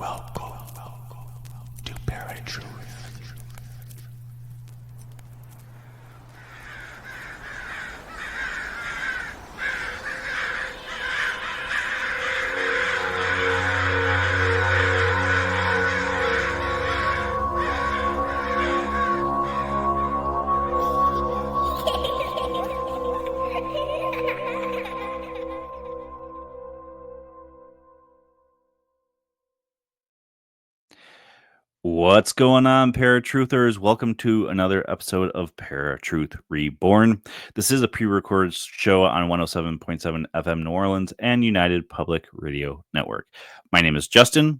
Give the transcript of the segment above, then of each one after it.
Welcome to ParaTruth. What's going on, ParaTruthers? Welcome to another episode of ParaTruth Reborn. This is a pre-recorded show on 107.7 FM New Orleans and United Public Radio Network. My name is Justin,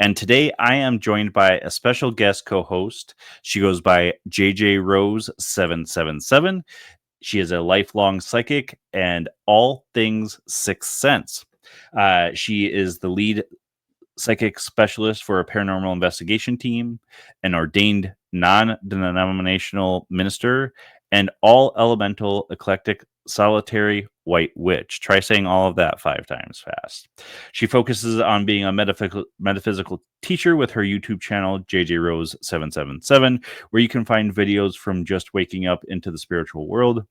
and today I am joined by a special guest co-host. She goes by JJRose777. She is a lifelong psychic and all things sixth sense. She is the lead psychic specialist for a paranormal investigation team, an ordained non-denominational minister, and all elemental, eclectic, solitary white witch. Try saying all of that 5 times fast. She focuses on being a metaphysical teacher with her YouTube channel JJRose777, where you can find videos from just waking up into the spiritual world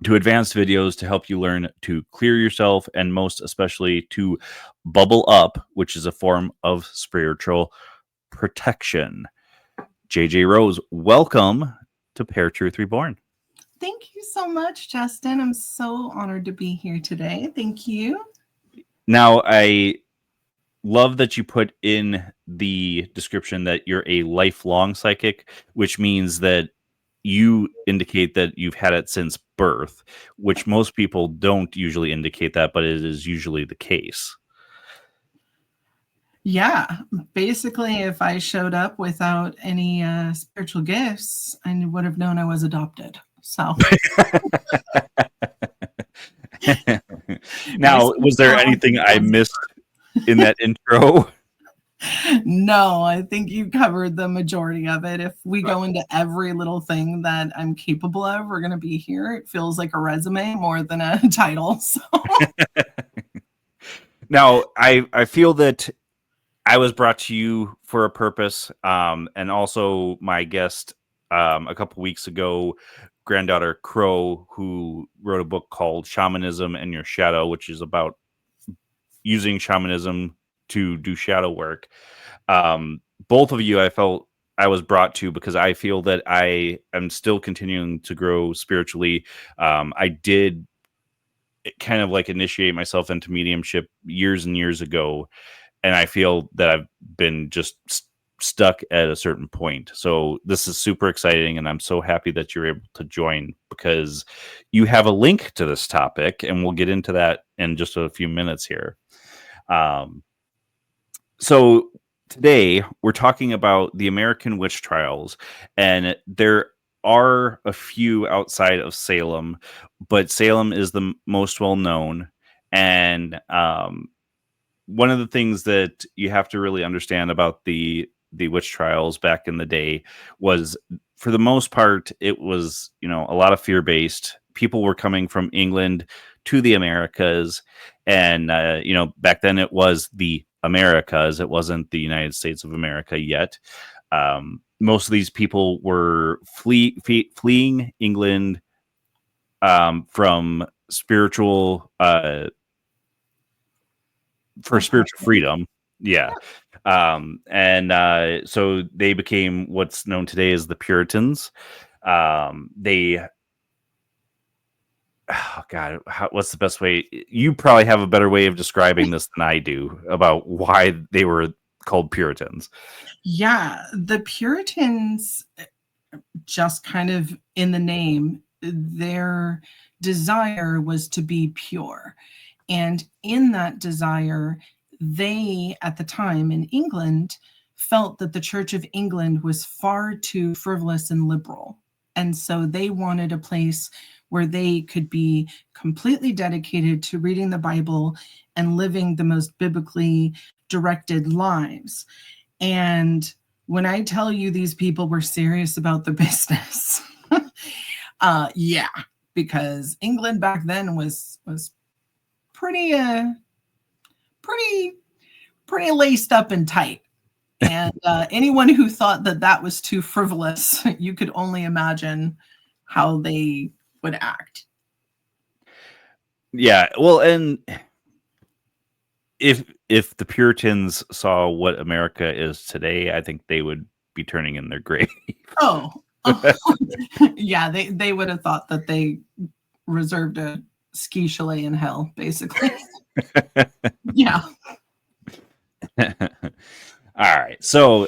to advanced videos to help you learn to clear yourself, and most especially to bubble up, which is a form of spiritual protection. JJ Rose, welcome to ParaTruth Reborn. Thank you so much, Justin. I'm so honored to be here today. Thank you. Now, I love that you put in the description that you're a lifelong psychic, which means that you indicate that you've had it since birth, which most people don't usually indicate that, but it is usually the case. Yeah, basically, if I showed up without any spiritual gifts, I would have known I was adopted. So, now, was there anything I missed in that intro? No, I think you covered the majority of it. If we go into every little thing that I'm capable of, we're going to be here. It feels like a resume more than a title. So. Now, I feel that I was brought to you for a purpose, and also my guest a couple weeks ago, granddaughter Crow, who wrote a book called Shamanism and Your Shadow, which is about using shamanism to do shadow work. Both of you, I felt I was brought to because I feel that I am still continuing to grow spiritually. I did kind of like initiate myself into mediumship years and years ago, and I feel that I've been just stuck at a certain point. So this is super exciting, and I'm so happy that you're able to join because you have a link to this topic, and we'll get into that in just a few minutes here. So today we're talking about the American witch trials, and there are a few outside of Salem, but Salem is the most well known. And one of the things that you have to really understand about the witch trials back in the day was, for the most part, it was, a lot of fear-based. People were coming from England to the Americas, and back then it was the Americas. It wasn't the United States of America yet. Most of these people were fleeing England from spiritual for spiritual freedom. Yeah. So they became what's known today as the Puritans. Oh God, what's the best way? You probably have a better way of describing this than I do about why they were called Puritans. Yeah, the Puritans, just kind of in the name, their desire was to be pure. And in that desire, they, at the time in England, felt that the Church of England was far too frivolous and liberal. And so they wanted a place where they could be completely dedicated to reading the Bible and living the most biblically directed lives. And when I tell you these people were serious about the business, yeah, because England back then was pretty pretty laced up and tight. And anyone who thought that that was too frivolous, you could only imagine how they would act. Yeah, well, and if the Puritans saw what America is today, I think they would be turning in their grave. Oh, yeah, they would have thought that they reserved a ski chalet in hell, basically. Yeah. All right, so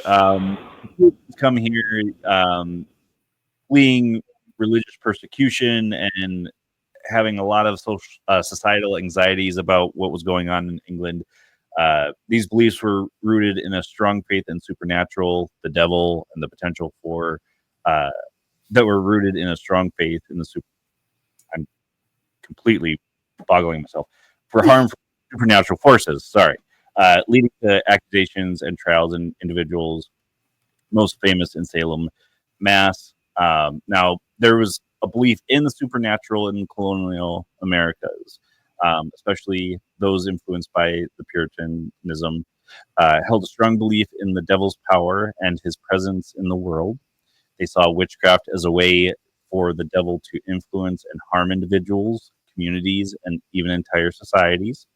come here, fleeing religious persecution and having a lot of societal anxieties about what was going on in England. These beliefs were rooted in a strong faith in supernatural, the devil, and the potential for that were rooted in a strong faith in the super. I'm completely boggling myself for harm from supernatural forces. Sorry, leading to accusations and trials in individuals. Most famous in Salem, Mass. Now there was a belief in the supernatural in colonial Americas, especially those influenced by the Puritanism, held a strong belief in the devil's power and his presence in the world. They saw witchcraft as a way for the devil to influence and harm individuals, communities, and even entire societies.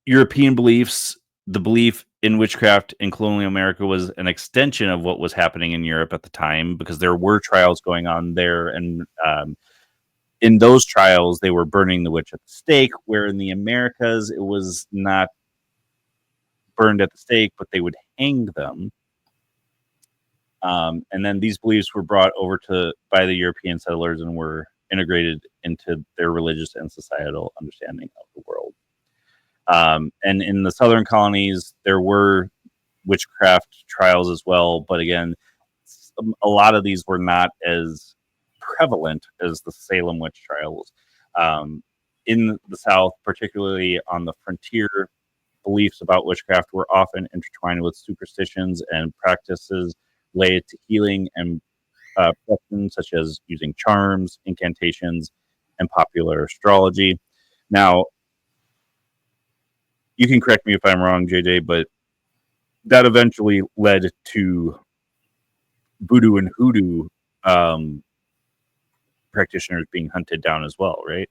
European beliefs, the belief in witchcraft in colonial America was an extension of what was happening in Europe at the time, because there were trials going on there. And in those trials, they were burning the witch at the stake, where in the Americas, it was not burned at the stake, but they would hang them. And then these beliefs were brought over by the European settlers and were integrated into their religious and societal understanding of the world. And in the southern colonies, there were witchcraft trials as well. But again, a lot of these were not as prevalent as the Salem witch trials. In the South, particularly on the frontier, beliefs about witchcraft were often intertwined with superstitions and practices related to healing and professions, such as using charms, incantations, and popular astrology. Now, you can correct me if I'm wrong, JJ, but that eventually led to voodoo and hoodoo practitioners being hunted down as well, right?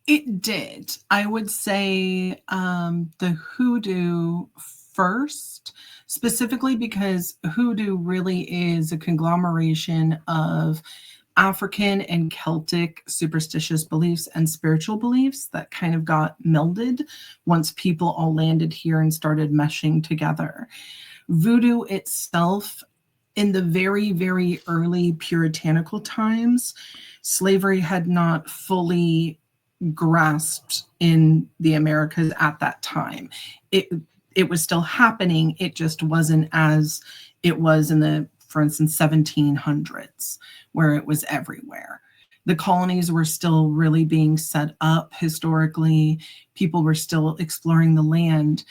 It did. I would say the hoodoo first, specifically because hoodoo really is a conglomeration of African and Celtic superstitious beliefs and spiritual beliefs that kind of got melded once people all landed here and started meshing together. Voodoo itself, in the very, very early puritanical times, slavery had not fully grasped in the Americas at that time. It was still happening. It just wasn't as it was in the, for instance, 1700s, where it was everywhere. The colonies were still really being set up historically. People were still exploring the land.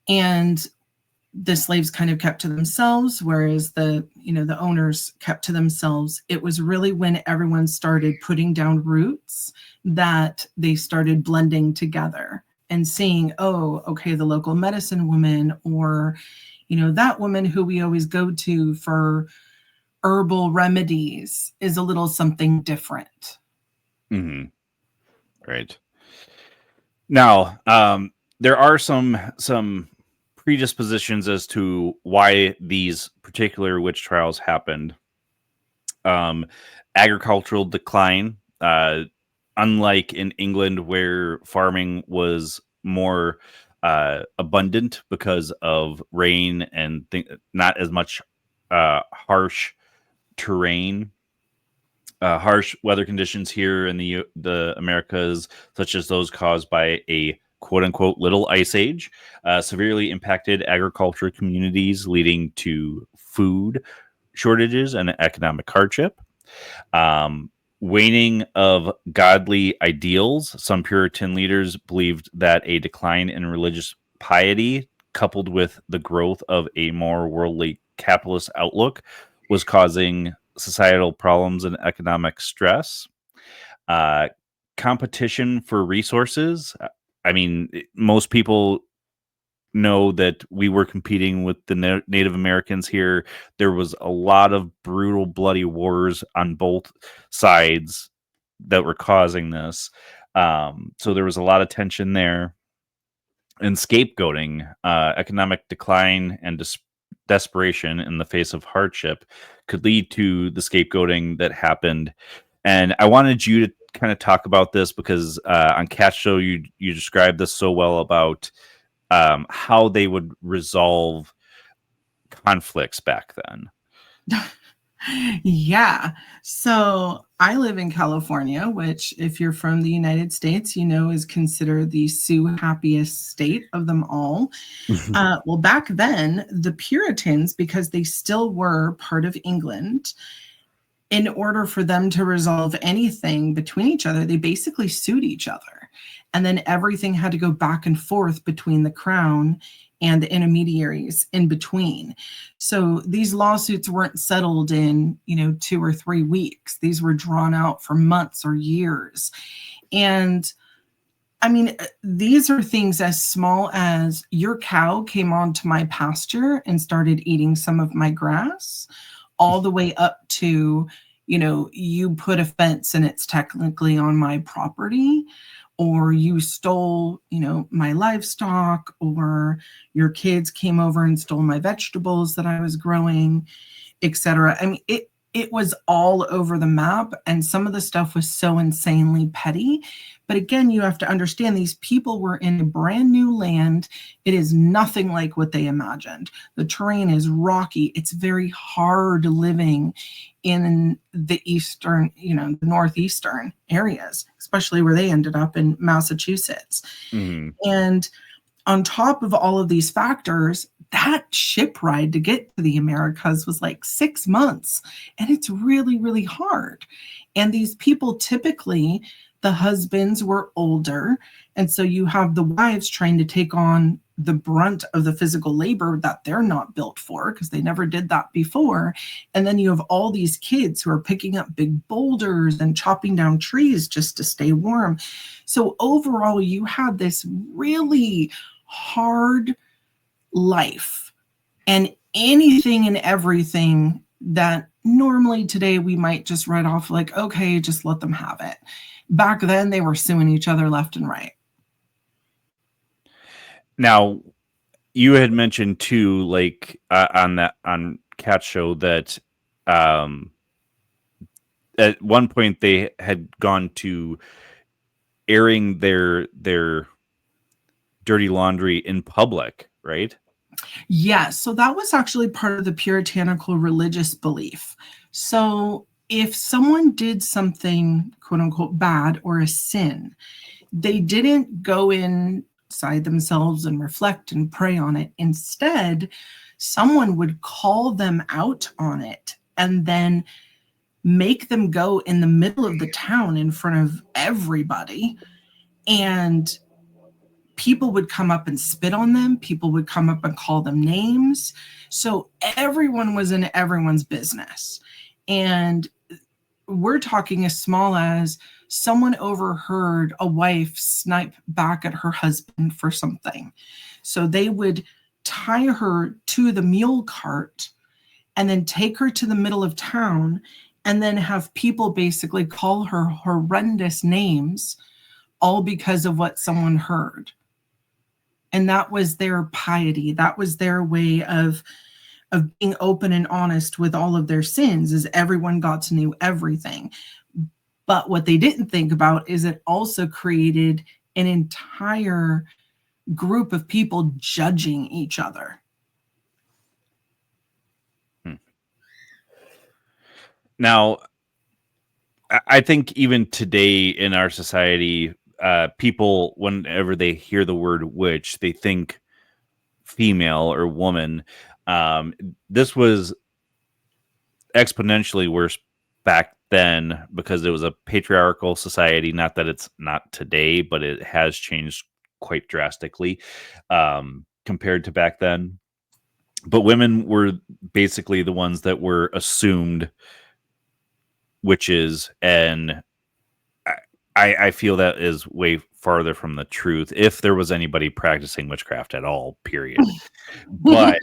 And the slaves kind of kept to themselves, whereas the owners kept to themselves. It was really when everyone started putting down roots that they started blending together and seeing, oh, okay, the local medicine woman, or that woman who we always go to for herbal remedies is a little something different. Mm-hmm. Right. Now, there are some predispositions as to why these particular witch trials happened. Agricultural decline, unlike in England where farming was more abundant because of rain and not as much harsh terrain, harsh weather conditions here in the Americas, such as those caused by a quote-unquote little ice age, severely impacted agriculture communities, leading to food shortages and economic hardship. Waning of godly ideals. Some Puritan leaders believed that a decline in religious piety, coupled with the growth of a more worldly capitalist outlook, was causing societal problems and economic stress. Competition for resources. I mean, most people know that we were competing with the Native Americans here. There was a lot of brutal, bloody wars on both sides that were causing this. So there was a lot of tension there. And scapegoating, economic decline, and desperation in the face of hardship could lead to the scapegoating that happened. And I wanted you to kind of talk about this because on Cat Show you described this so well about how they would resolve conflicts back then. Yeah. So I live in California, which, if you're from the United States, you know, is considered the Sioux happiest state of them all. Well, back then, the Puritans, because they still were part of England, in order for them to resolve anything between each other, they basically sued each other. And then everything had to go back and forth between the crown and the intermediaries in between. So these lawsuits weren't settled in, 2 or 3 weeks. These were drawn out for months or years. And I mean, these are things as small as your cow came onto my pasture and started eating some of my grass, all the way up to, you put a fence and it's technically on my property, or you stole, my livestock, or your kids came over and stole my vegetables that I was growing, etc. I mean, it was all over the map, and some of the stuff was so insanely petty. But again, you have to understand, these people were in a brand new land. It is nothing like what they imagined. The terrain is rocky. It's very hard living in the eastern, the northeastern areas, especially where they ended up in Massachusetts. Mm-hmm. And on top of all of these factors, that ship ride to get to the Americas was like 6 months. And it's really, really hard. And these people, typically, the husbands were older. And so you have the wives trying to take on the brunt of the physical labor that they're not built for, because they never did that before. And then you have all these kids who are picking up big boulders and chopping down trees just to stay warm. So overall, you had this really hard life, and anything and everything that normally today we might just write off like, okay, just let them have it. Back then, they were suing each other left and right. Now, you had mentioned too, like on Cat Show, that at one point they had gone to airing their dirty laundry in public, right? Yeah, so that was actually part of the puritanical religious belief. So if someone did something, quote unquote, bad or a sin, they didn't go inside themselves and reflect and pray on it. Instead, someone would call them out on it and then make them go in the middle of the town in front of everybody. And people would come up and spit on them. People would come up and call them names. So everyone was in everyone's business. And we're talking as small as someone overheard a wife snipe back at her husband for something. So they would tie her to the mule cart and then take her to the middle of town and then have people basically call her horrendous names, all because of what someone heard. And that was their piety. That was their way of being open and honest with all of their sins, is everyone got to know everything. But what they didn't think about is it also created an entire group of people judging each other. Now, I think even today in our society, people, whenever they hear the word witch, they think female or woman. This was exponentially worse back then because it was a patriarchal society. Not that it's not today, but it has changed quite drastically compared to back then. But women were basically the ones that were assumed witches, and I feel that is way farther from the truth, if there was anybody practicing witchcraft at all, period. But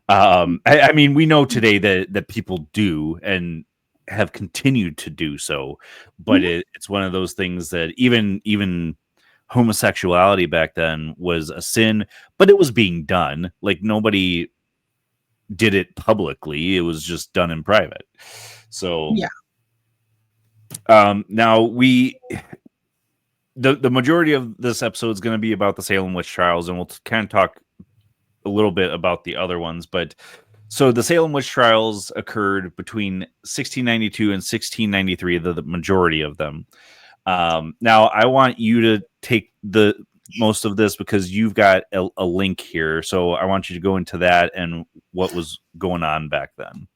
I mean, we know today that people do and have continued to do so, but it's one of those things that even homosexuality back then was a sin, but it was being done. Like, nobody did it publicly; it was just done in private. So Yeah. now the majority of this episode is going to be about the Salem witch trials, and we'll kind of talk a little bit about the other ones. But so the Salem witch trials occurred between 1692 and 1693, the majority of them. Now I want you to take the most of this because you've got a link here. So I want you to go into that and what was going on back then.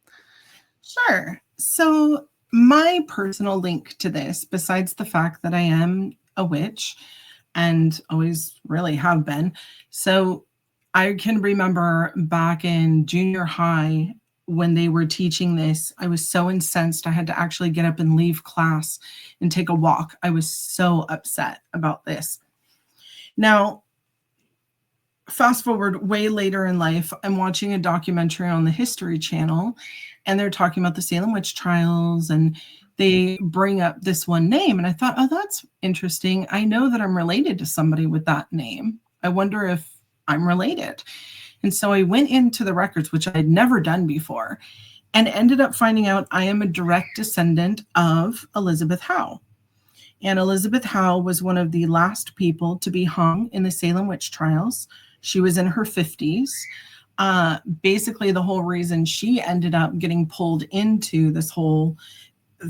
Sure. So my personal link to this, besides the fact that I am a witch and always really have been. So I can remember back in junior high when they were teaching this, I was so incensed. I had to actually get up and leave class and take a walk. I was so upset about this. Now, fast forward way later in life, I'm watching a documentary on the History Channel, and they're talking about the Salem witch trials, and they bring up this one name. And I thought, oh, that's interesting. I know that I'm related to somebody with that name. I wonder if I'm related. And so I went into the records, which I had never done before, and ended up finding out I am a direct descendant of Elizabeth Howe. And Elizabeth Howe was one of the last people to be hung in the Salem witch trials. She was in her 50s. Basically, the whole reason she ended up getting pulled into this whole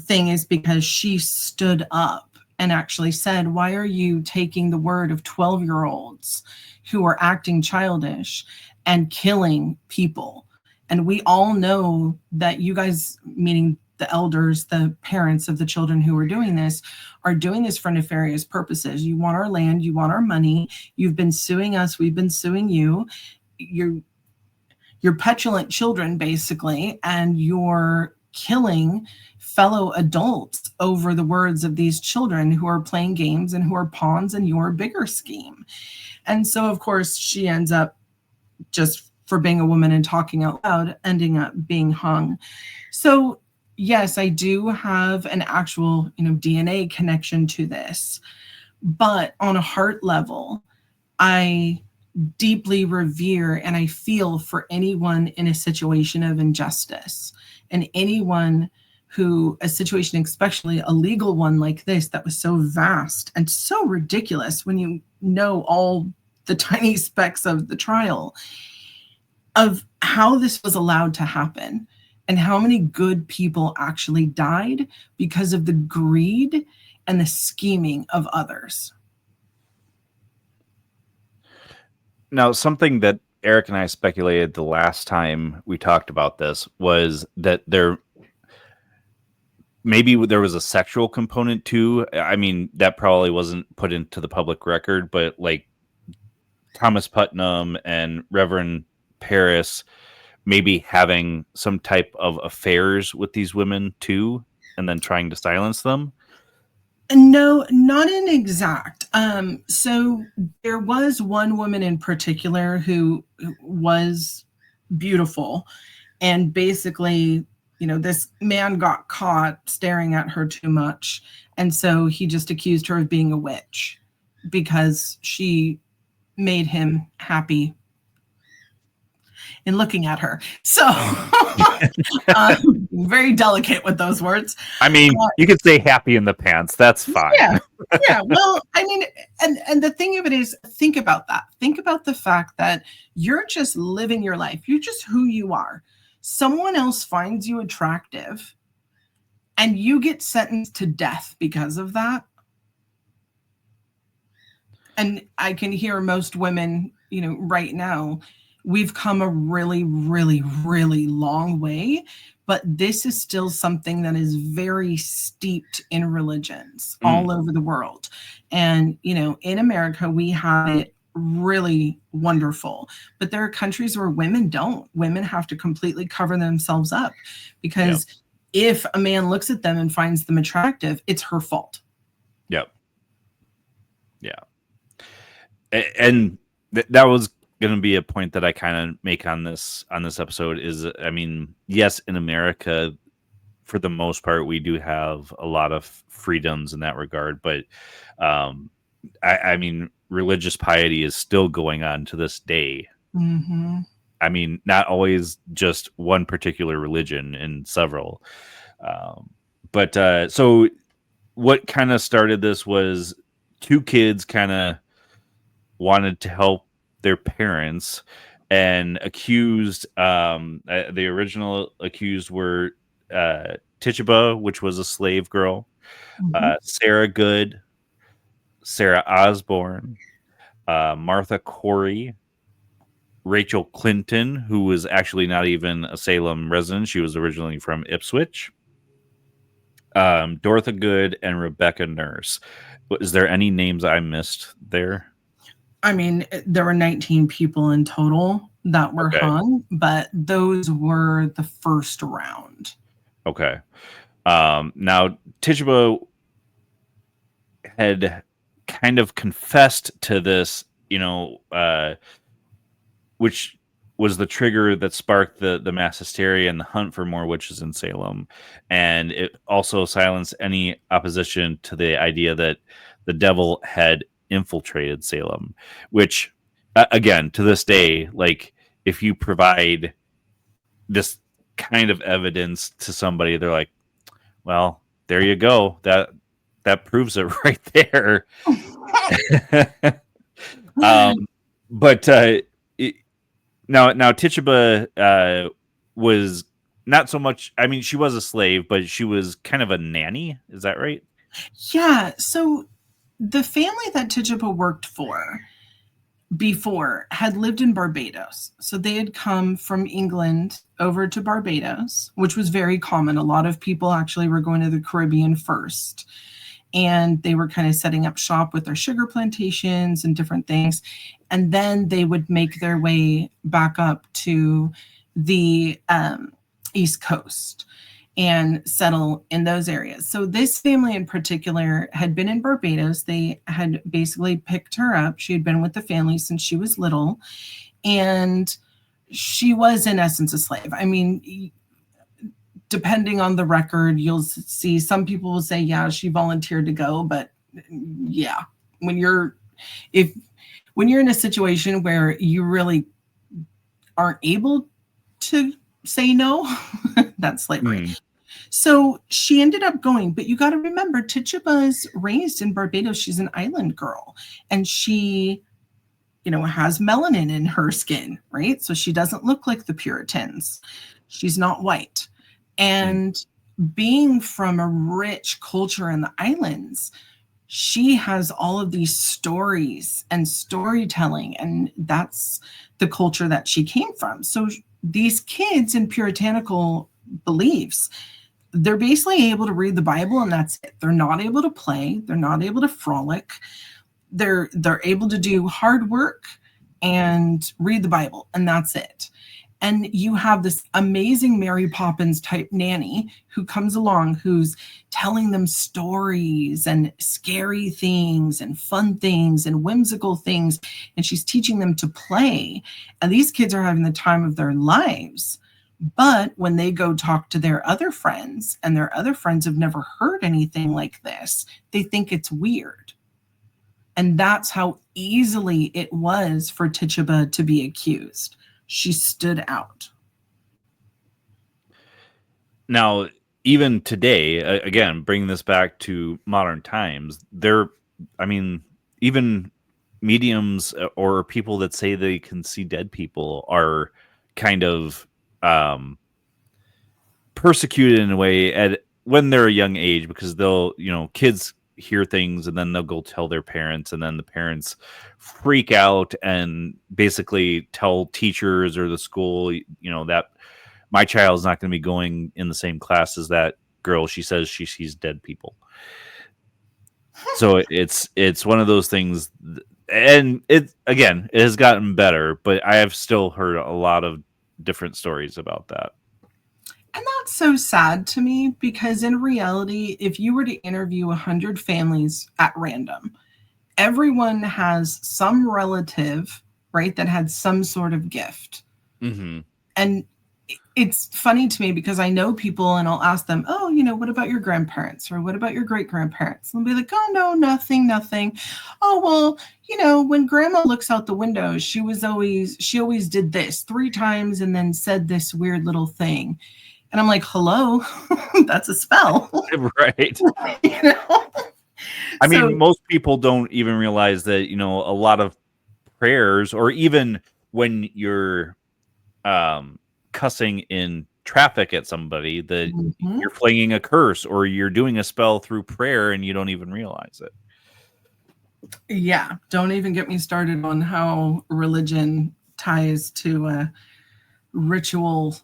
thing is because she stood up and actually said, why are you taking the word of 12-year-olds who are acting childish and killing people? And we all know that you guys, meaning the elders, the parents of the children who are doing this for nefarious purposes. You want our land, you want our money. You've been suing us, we've been suing you. You're petulant children, basically, and you're killing fellow adults over the words of these children who are playing games and who are pawns in your bigger scheme. And so, of course, she ends up, just for being a woman and talking out loud, ending up being hung. So yes, I do have an actual, DNA connection to this, but on a heart level, I deeply revere and I feel for anyone in a situation of injustice, and anyone who, a situation, especially a legal one like this, that was so vast and so ridiculous when you know all the tiny specks of the trial, of how this was allowed to happen and how many good people actually died because of the greed and the scheming of others. Now, something that Erik and I speculated the last time we talked about this was that maybe there was a sexual component too. I mean, that probably wasn't put into the public record, but like Thomas Putnam and Reverend Paris maybe having some type of affairs with these women too, and then trying to silence them. No, not an exact. So there was one woman in particular who was beautiful, and basically, this man got caught staring at her too much, and so he just accused her of being a witch because she made him happy in looking at her. So very delicate with those words. I mean, you could say happy in the pants. That's fine. Yeah. Well, I mean, and the thing of it is, think about that. Think about the fact that you're just living your life. You're just who you are. Someone else finds you attractive and you get sentenced to death because of that. And I can hear most women, right now, we've come a really, really, really long way, but this is still something that is very steeped in religions all over the world. And, in America, we have it really wonderful, but there are countries where women don't. Women have to completely cover themselves up because if a man looks at them and finds them attractive, it's her fault. Yep. Yeah. And that was going to be a point that I kind of make on this episode is, I mean, yes, in America, for the most part, we do have a lot of freedoms in that regard, but I mean, religious piety is still going on to this day. Mm-hmm. I mean, not always just one particular religion and several. But so what kind of started this was two kids kind of wanted to help their parents and accused the original accused were Tituba, which was a slave girl, Mm-hmm. Sarah Good, Sarah Osborne, Martha Corey, Rachel Clinton, who was actually not even a Salem resident. She was originally from Ipswich. Dorothy Good and Rebecca Nurse. Is there any names I missed there? I mean, there were 19 people in total that were hung, but those were the first round. Okay. Now, Tituba had kind of confessed to this, which was the trigger that sparked the mass hysteria and the hunt for more witches in Salem. And it also silenced any opposition to the idea that the devil had infiltrated Salem, which, again, to this day, like, if you provide this kind of evidence to somebody, they're like, well, there you go. That proves it right there. But now Tituba was not so much. I mean, she was a slave, but she was kind of a nanny. Is that right? Yeah. So the family that Tituba worked for before had lived in Barbados. So they had come from England over to Barbados, which was very common. A lot of people actually were going to the Caribbean first. And they were kind of setting up shop with their sugar plantations and different things. And then they would make their way back up to the East Coast and settle in those areas. So this family in particular had been in Barbados. They had basically picked her up. She had been with the family since she was little. And she was in essence a slave. I mean, depending on the record, you'll see some people will say, yeah, she volunteered to go. But yeah, when you're in a situation where you really aren't able to say no, that's slavery. So she ended up going, but you got to remember, Tituba's raised in Barbados. She's an island girl, and she, has melanin in her skin, right? So she doesn't look like the Puritans. She's not white. And being from a rich culture in the islands, she has all of these stories and storytelling, and that's the culture that she came from. So these kids in puritanical beliefs, they're basically able to read the Bible and that's it. They're not able to play. They're not able to frolic. They're able to do hard work and read the Bible, and that's it. And you have this amazing Mary Poppins type nanny who comes along, who's telling them stories and scary things and fun things and whimsical things. And she's teaching them to play. And these kids are having the time of their lives. But when they go talk to their other friends, and their other friends have never heard anything like this, they think it's weird. And that's how easily it was for Tituba to be accused. She stood out. Now, even today, again, bringing this back to modern times, even mediums or people that say they can see dead people are kind of persecuted in a way when they're a young age, because they'll, kids hear things and then they'll go tell their parents, and then the parents freak out and basically tell teachers or the school, that my child's not going to be going in the same class as that girl. She says she sees dead people. So it's one of those things, and it has gotten better, but I have still heard a lot of different stories about that. And that's so sad to me, because in reality, if you were to interview 100 families at random, everyone has some relative, right, that had some sort of gift. Mm-hmm. And it's funny to me because I know people and I'll ask them, oh, what about your grandparents, or what about your great grandparents? And they'll be like, oh, no, nothing. Oh, well, when grandma looks out the window, she always did this 3 times and then said this weird little thing. And I'm like, hello, that's a spell. Right. I mean, most people don't even realize that, a lot of prayers, or even when you're cussing in traffic at somebody, that you're flinging a curse or you're doing a spell through prayer and you don't even realize it. Yeah, don't even get me started on how religion ties to ritual.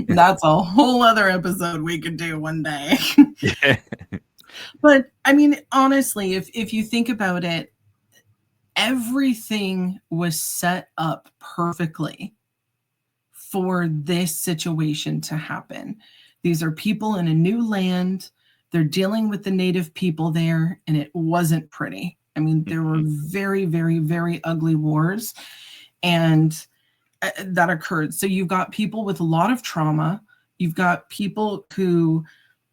That's a whole other episode we could do one day. But I mean, honestly, if you think about it, everything was set up perfectly for this situation to happen. These are people in a new land. They're dealing with the native people there, and it wasn't pretty. I mean, there were very, very, very ugly wars, and that occurred. So you've got people with a lot of trauma. You've got people who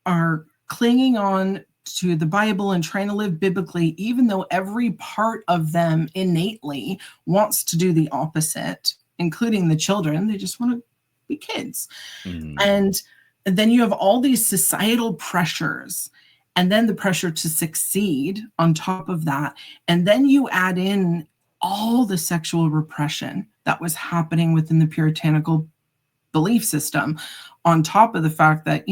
are clinging on to the Bible and trying to live biblically, even though every part of them innately wants to do the opposite, including the children. They just want to be kids. And then you have all these societal pressures, and then the pressure to succeed on top of that. And then you add in all the sexual repression that was happening within the puritanical belief system, on top of the fact that,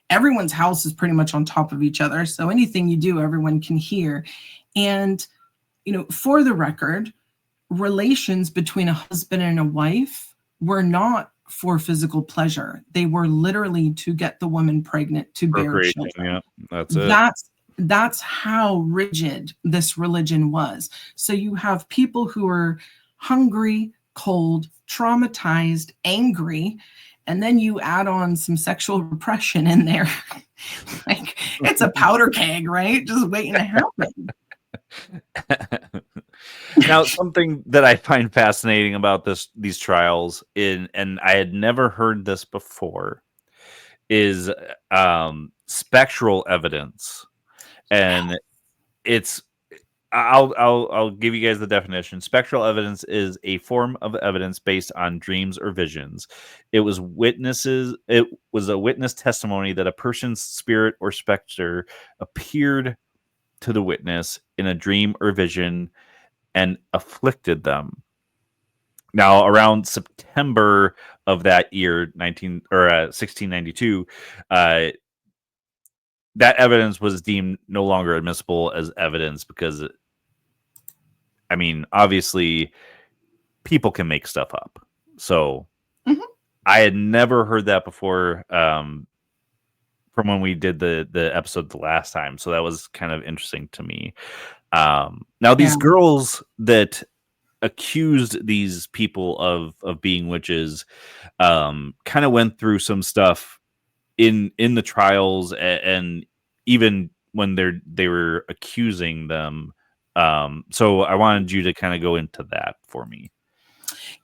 everyone's house is pretty much on top of each other. So anything you do, everyone can hear. And, for the record, relations between a husband and a wife were not for physical pleasure. They were literally to get the woman pregnant, to bear children. Yeah, that's it. That's how rigid this religion was. So you have people who are hungry, cold, traumatized, angry, and then you add on some sexual repression in there. Like, it's a powder keg, right? Just waiting to happen. Now, something that I find fascinating about these trials, and I had never heard this before, is spectral evidence. And it's I'll give you guys the definition. Spectral evidence is a form of evidence based on dreams or visions. It was a witness testimony that a person's spirit or specter appeared to the witness in a dream or vision and afflicted them. Now, around September of that year, 1692, that evidence was deemed no longer admissible as evidence because, I mean, obviously, people can make stuff up. So I had never heard that before from when we did the episode the last time. So that was kind of interesting to me. Now, these girls that accused these people of being witches kind of went through some stuff in the trials, and even when they were accusing them. So I wanted you to kind of go into that for me.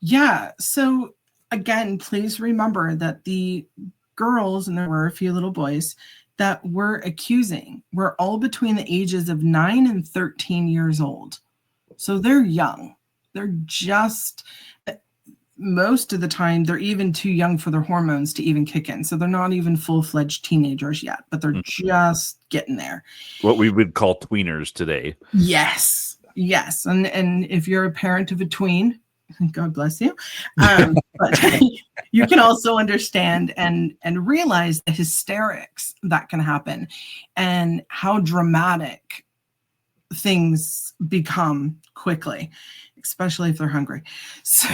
Yeah. So again, please remember that the girls, and there were a few little boys that were accusing, were all between the ages of 9 and 13 years old. So they're young. They're just, most of the time, they're even too young for their hormones to even kick in. So they're not even full-fledged teenagers yet, but they're just getting there. What we would call tweeners today. Yes. And if you're a parent of a tween, God bless you. But you can also understand and realize the hysterics that can happen and how dramatic things become quickly, especially if they're hungry. So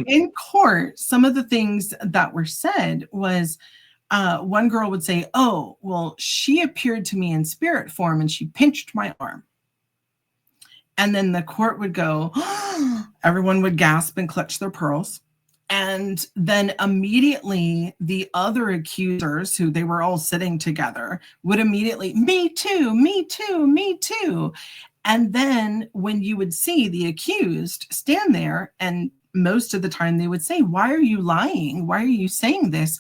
in court, some of the things that were said was, one girl would say, oh, well, she appeared to me in spirit form and she pinched my arm. And then the court would go, everyone would gasp and clutch their pearls. And then immediately the other accusers, who they were all sitting together, would immediately, me too, me too, me too. And then when you would see the accused stand there, and most of the time they would say, why are you lying? Why are you saying this?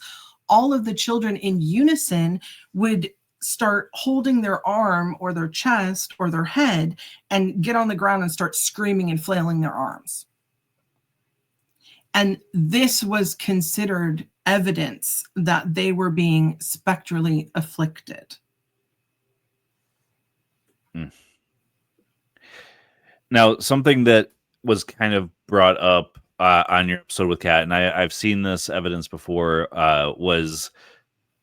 All of the children in unison would start holding their arm or their chest or their head and get on the ground and start screaming and flailing their arms. And this was considered evidence that they were being spectrally afflicted. Now, something that was kind of brought up on your episode with Kat, and I've seen this evidence before, was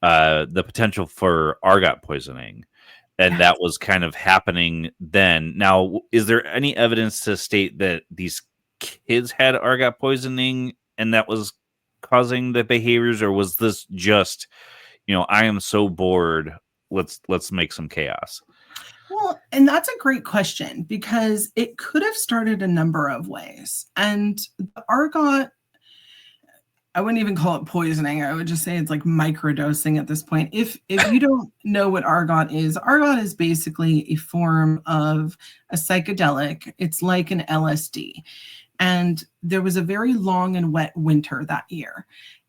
the potential for argot poisoning. And that was kind of happening then. Now, is there any evidence to state that these kids had argot poisoning and that was causing the behaviors, or was this just, I am so bored, let's make some chaos? Well, and that's a great question, because it could have started a number of ways. And the argot, I wouldn't even call it poisoning. I would just say it's like microdosing at this point. If you don't know what argot is basically a form of a psychedelic. It's like an LSD. And there was a very long and wet winter that year.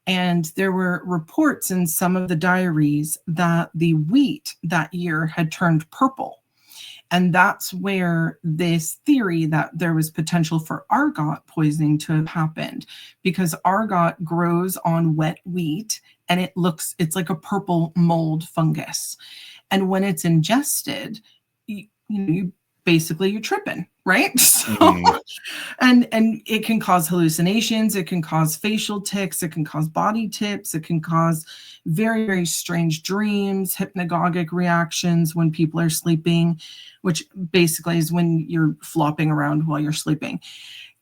And there were reports in some of the diaries that the wheat that year had turned purple. And that's where this theory that there was potential for argot poisoning to have happened, because argot grows on wet wheat and it's like a purple mold fungus. And when it's ingested, you're tripping, right? So, and it can cause hallucinations, it can cause facial tics, it can cause body tips, it can cause very, very strange dreams, hypnagogic reactions when people are sleeping, which basically is when you're flopping around while you're sleeping.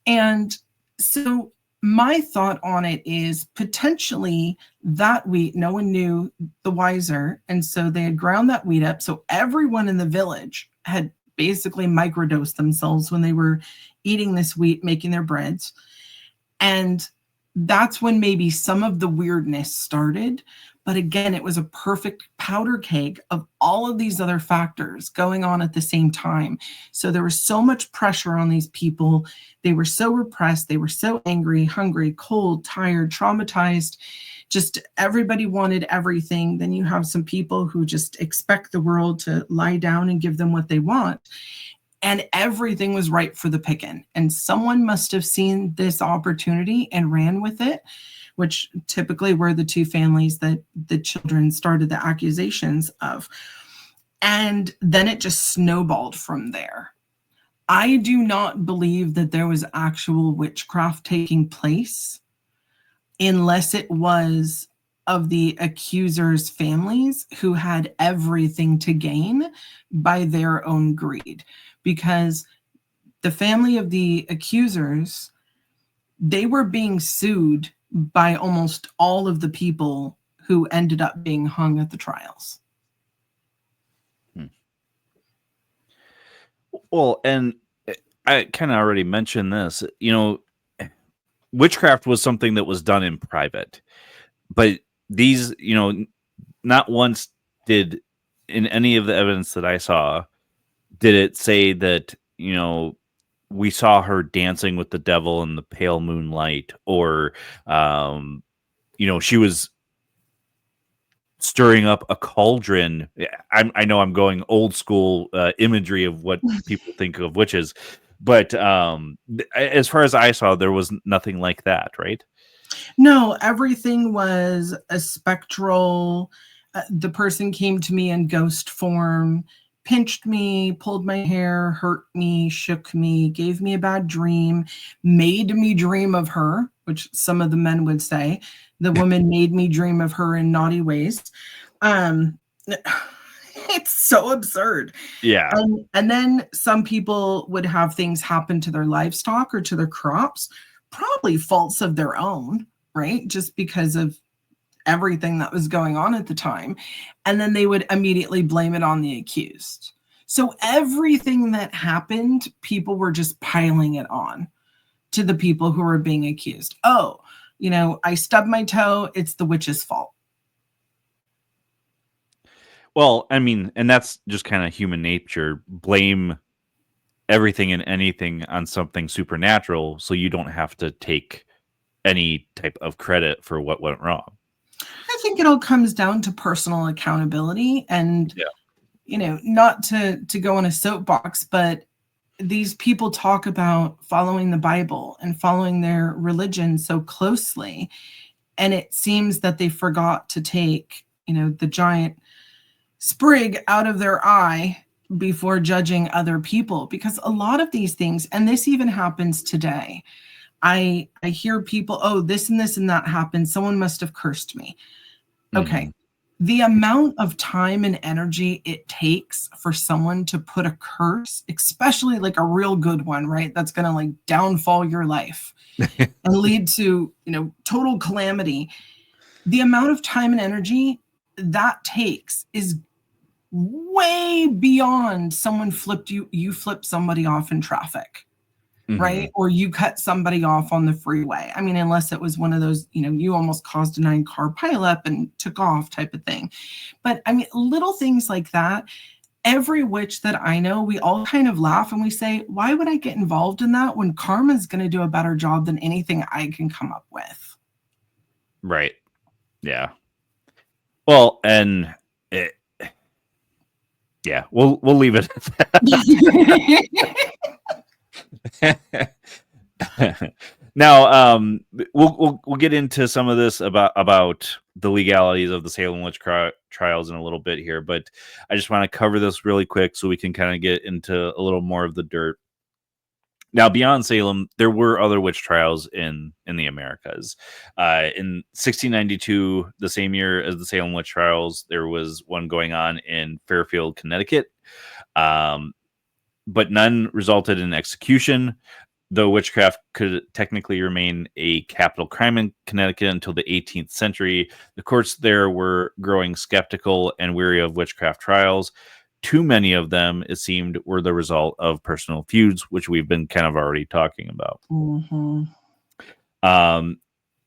And so my thought on it is potentially that wheat, no one knew the wiser. And so they had ground that wheat up. So everyone in the village had basically microdosed themselves when they were eating this wheat, making their breads. And that's when maybe some of the weirdness started. But again, it was a perfect powder keg of all of these other factors going on at the same time. So there was so much pressure on these people. They were so repressed. They were so angry, hungry, cold, tired, traumatized. Just everybody wanted everything. Then you have some people who just expect the world to lie down and give them what they want. And everything was ripe for the picking. And someone must have seen this opportunity and ran with it, which typically were the two families that the children started the accusations of. And then it just snowballed from there. I do not believe that there was actual witchcraft taking place, unless it was of the accusers' families who had everything to gain by their own greed. Because the family of the accusers, they were being sued by almost all of the people who ended up being hung at the trials. Well, and I kind of already mentioned this, witchcraft was something that was done in private, but these, not once did, in any of the evidence that I saw, did it say that, we saw her dancing with the devil in the pale moonlight, or, she was stirring up a cauldron. I know I'm going old school imagery of what people think of witches, but as far as I saw, there was nothing like that, right? No, everything was a spectral. The person came to me in ghost form, pinched me, pulled my hair, hurt me, shook me, gave me a bad dream, made me dream of her, which some of the men would say. The woman made me dream of her in naughty ways. It's so absurd. Yeah. And then some people would have things happen to their livestock or to their crops, probably faults of their own, right? Just because of everything that was going on at the time. And then they would immediately blame it on the accused. So everything that happened, people were just piling it on to the people who were being accused. Oh, I stubbed my toe, it's the witch's fault. Well, I mean, and that's just kind of human nature. Blame everything and anything on something supernatural so you don't have to take any type of credit for what went wrong. I think it all comes down to personal accountability and, not to go on a soapbox, but these people talk about following the Bible and following their religion so closely. And it seems that they forgot to take, the giant sprig out of their eye before judging other people, because a lot of these things, and this even happens today, I hear people, oh, this and this and that happened, someone must have cursed me. Okay. The amount of time and energy it takes for someone to put a curse, especially like a real good one, right, that's going to like downfall your life and lead to total calamity, the amount of time and energy that takes is way beyond someone you flipped somebody off in traffic, right? Or you cut somebody off on the freeway. I mean, unless it was one of those, you almost caused a 9-car pileup and took off type of thing. But I mean, little things like that. Every witch that I know, we all kind of laugh and we say, why would I get involved in that when karma's going to do a better job than anything I can come up with? Right. Yeah. Well, and yeah, we'll leave it at that. Now, we'll get into some of this about the legalities of the Salem witch trials in a little bit here, but I just want to cover this really quick so we can kind of get into a little more of the dirt. Now, beyond Salem, there were other witch trials in the Americas. In 1692, the same year as the Salem witch trials, there was one going on in Fairfield, Connecticut, but none resulted in execution, though witchcraft could technically remain a capital crime in Connecticut until the 18th century. The courts there were growing skeptical and weary of witchcraft trials. Too many of them, it seemed, were the result of personal feuds, which we've been kind of already talking about.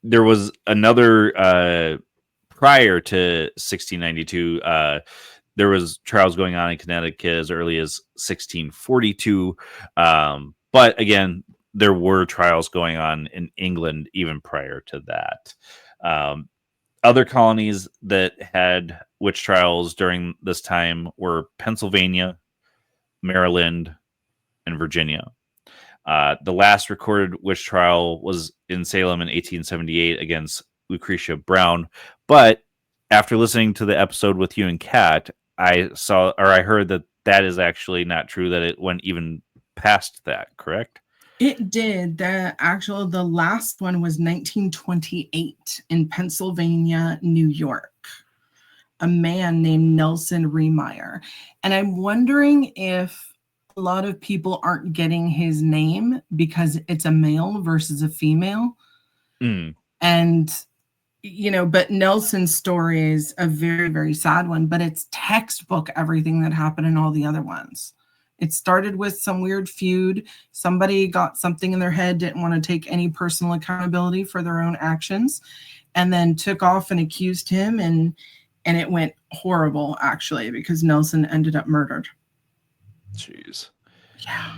There was another, prior to 1692, there was trials going on in Connecticut as early as 1642. But again, there were trials going on in England even prior to that. Other colonies that had witch trials during this time were Pennsylvania, Maryland, and Virginia. The last recorded witch trial was in Salem in 1878 against Lucretia Brown. But after listening to the episode with you and Kat, I heard that is actually not true, that it went even past that, correct? It did. The last one was 1928 in Pennsylvania, New York. A man named Nelson Riemeyer. And I'm wondering if a lot of people aren't getting his name because it's a male versus a female. And, but Nelson's story is a very, very sad one, but it's textbook everything that happened in all the other ones. It started with some weird feud. Somebody got something in their head, didn't want to take any personal accountability for their own actions, and then took off and accused him. And it went horrible, actually, because Nelson ended up murdered. Jeez. Yeah.